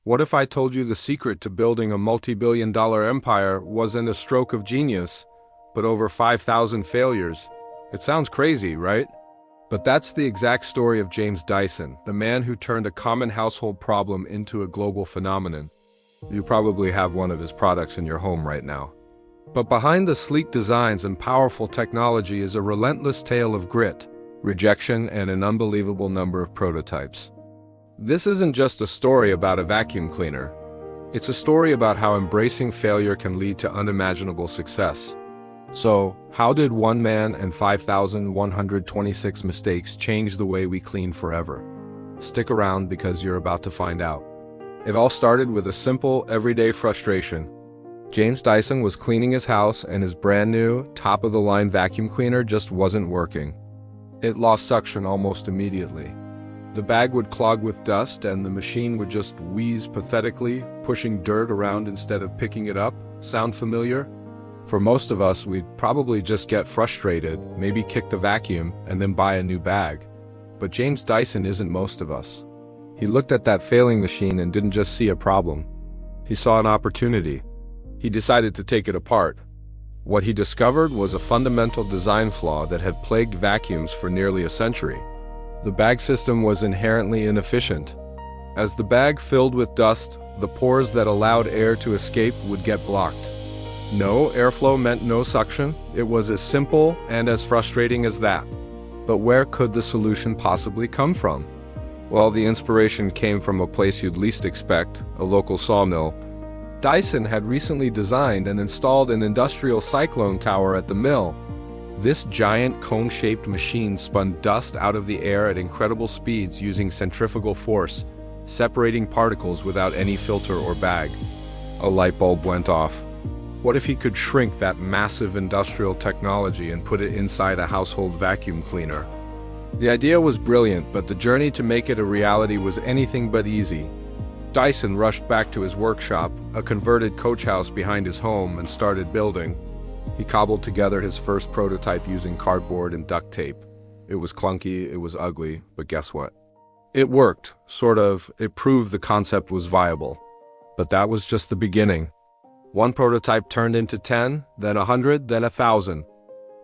What if I told you the secret to building a multi-billion-dollar empire wasn't a stroke of genius, but over 5,000 failures? It sounds crazy, right? But that's the exact story of James Dyson, the man who turned a common household problem into a global phenomenon. You probably have one of his products in your home right now. But behind the sleek designs and powerful technology is a relentless tale of grit, rejection, and an unbelievable number of prototypes. This isn't just a story about a vacuum cleaner. It's a story about how embracing failure can lead to unimaginable success. So, how did one man and 5,126 mistakes change the way we clean forever? Stick around because you're about to find out. It all started with a simple, everyday frustration. James Dyson was cleaning his house and his brand new, top-of-the-line vacuum cleaner just wasn't working. It lost suction almost immediately. The bag would clog with dust and the machine would just wheeze pathetically, pushing dirt around instead of picking it up. Sound familiar? For most of us, we'd probably just get frustrated, maybe kick the vacuum, and then buy a new bag. But James Dyson isn't most of us. He looked at that failing machine and didn't just see a problem. He saw an opportunity. He decided to take it apart. What he discovered was a fundamental design flaw that had plagued vacuums for nearly a century. The bag system was inherently inefficient. As the bag filled with dust, the pores that allowed air to escape would get blocked. No airflow meant no suction. It was as simple and as frustrating as that. But where could the solution possibly come from? Well, the inspiration came from a place you'd least expect, a local sawmill. Dyson had recently designed and installed an industrial cyclone tower at the mill. This giant cone-shaped machine spun dust out of the air at incredible speeds using centrifugal force, separating particles without any filter or bag. A light bulb went off. What if he could shrink that massive industrial technology and put it inside a household vacuum cleaner? The idea was brilliant, but the journey to make it a reality was anything but easy. Dyson rushed back to his workshop, a converted coach house behind his home, and started building. He cobbled together his first prototype using cardboard and duct tape. It was clunky, it was ugly, but guess what? It worked, sort of. It proved the concept was viable. But that was just the beginning. One prototype turned into 10, then 100, then 1,000.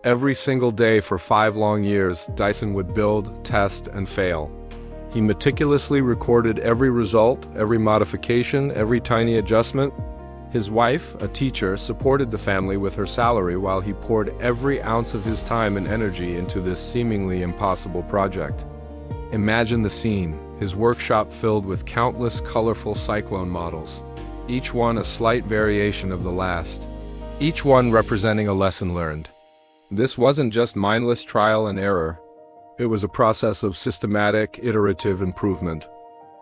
Every single day for 5 long years, Dyson would build, test, and fail. He meticulously recorded every result, every modification, every tiny adjustment. His wife, a teacher, supported the family with her salary while he poured every ounce of his time and energy into this seemingly impossible project. Imagine the scene, his workshop filled with countless colorful cyclone models, each one a slight variation of the last, each one representing a lesson learned. This wasn't just mindless trial and error. It was a process of systematic, iterative improvement.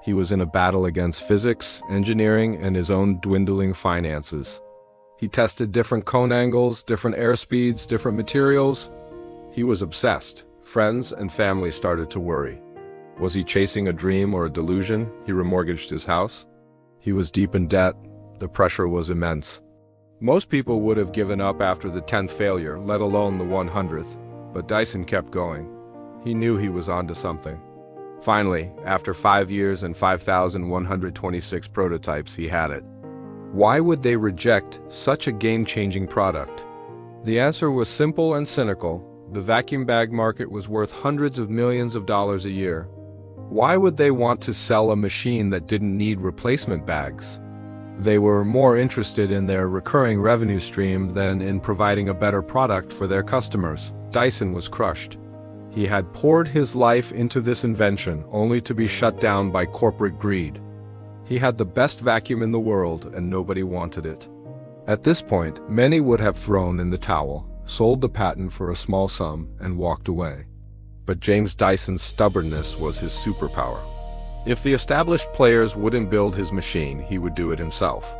He was in a battle against physics, engineering, and his own dwindling finances. He tested different cone angles, different air speeds, different materials. He was obsessed. Friends and family started to worry. Was he chasing a dream or a delusion? He remortgaged his house. He was deep in debt. The pressure was immense. Most people would have given up after the 10th failure, let alone the 100th. But Dyson kept going. He knew he was onto something. Finally, after 5 years and 5,126 prototypes, he had it. Why would they reject such a game-changing product? The answer was simple and cynical. The vacuum bag market was worth hundreds of millions of dollars a year. Why would they want to sell a machine that didn't need replacement bags? They were more interested in their recurring revenue stream than in providing a better product for their customers. Dyson was crushed. He had poured his life into this invention only to be shut down by corporate greed. He had the best vacuum in the world and nobody wanted it. At this point, many would have thrown in the towel, sold the patent for a small sum, and walked away. But James Dyson's stubbornness was his superpower. If the established players wouldn't build his machine, he would do it himself.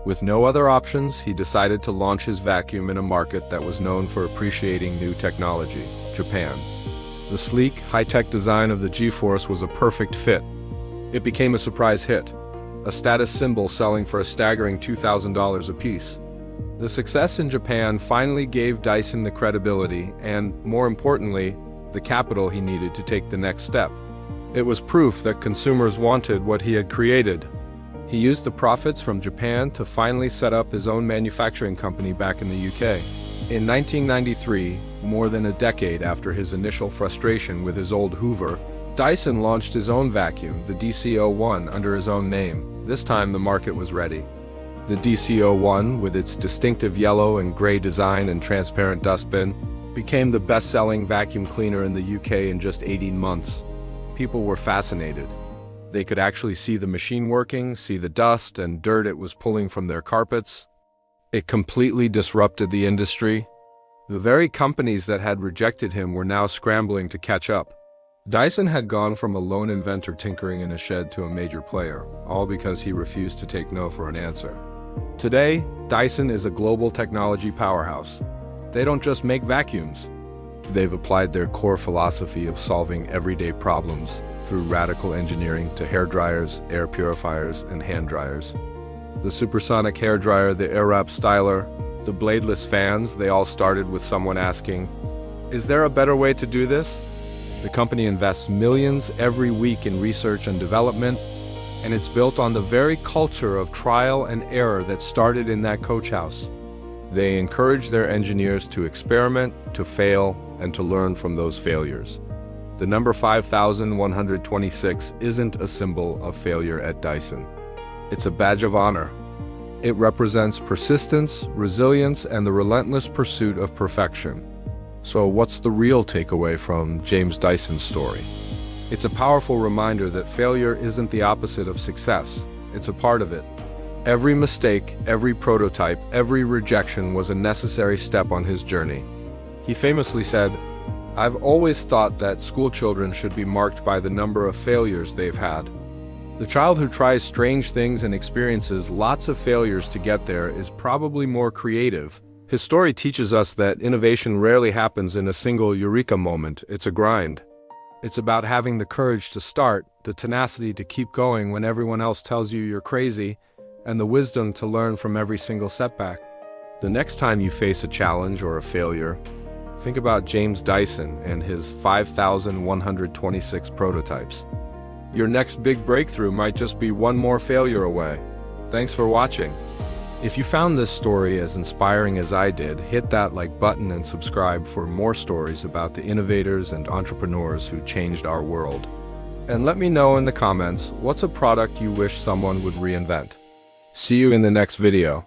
With no other options, he decided to launch his vacuum in a market that was known for appreciating new technology, Japan. The sleek, high-tech design of the G-Force was a perfect fit. It became a surprise hit, a status symbol selling for a staggering $2,000 apiece. The success in Japan finally gave Dyson the credibility and, more importantly, the capital he needed to take the next step. It was proof that consumers wanted what he had created. He used the profits from Japan to finally set up his own manufacturing company back in the UK. In 1993, more than a decade after his initial frustration with his old Hoover, Dyson launched his own vacuum, the DC-01, under his own name. This time the market was ready. The DC-01, with its distinctive yellow and gray design and transparent dustbin, became the best-selling vacuum cleaner in the UK in just 18 months. People were fascinated. They could actually see the machine working, see the dust and dirt it was pulling from their carpets. It completely disrupted the industry. The very companies that had rejected him were now scrambling to catch up. Dyson had gone from a lone inventor tinkering in a shed to a major player, all because he refused to take no for an answer. Today, Dyson is a global technology powerhouse. They don't just make vacuums. They've applied their core philosophy of solving everyday problems through radical engineering to hair dryers, air purifiers, and hand dryers. The supersonic hair dryer, the Airwrap styler, the bladeless fans, they all started with someone asking, "Is there a better way to do this?" The company invests millions every week in research and development, and it's built on the very culture of trial and error that started in that coach house. They encourage their engineers to experiment, to fail, and to learn from those failures. The number 5126 isn't a symbol of failure at Dyson. It's a badge of honor. It represents persistence, resilience, and the relentless pursuit of perfection. So what's the real takeaway from James Dyson's story? It's a powerful reminder that failure isn't the opposite of success. It's a part of it. Every mistake, every prototype, every rejection was a necessary step on his journey. He famously said, "I've always thought that school children should be marked by the number of failures they've had. The child who tries strange things and experiences lots of failures to get there is probably more creative." His story teaches us that innovation rarely happens in a single eureka moment. It's a grind. It's about having the courage to start, the tenacity to keep going when everyone else tells you you're crazy, and the wisdom to learn from every single setback. The next time you face a challenge or a failure, think about James Dyson and his 5126 prototypes. Your next big breakthrough might just be one more failure away. Thanks for watching. If you found this story as inspiring as I did, hit that like button and subscribe for more stories about the innovators and entrepreneurs who changed our world. And let me know in the comments, what's a product you wish someone would reinvent? See you in the next video.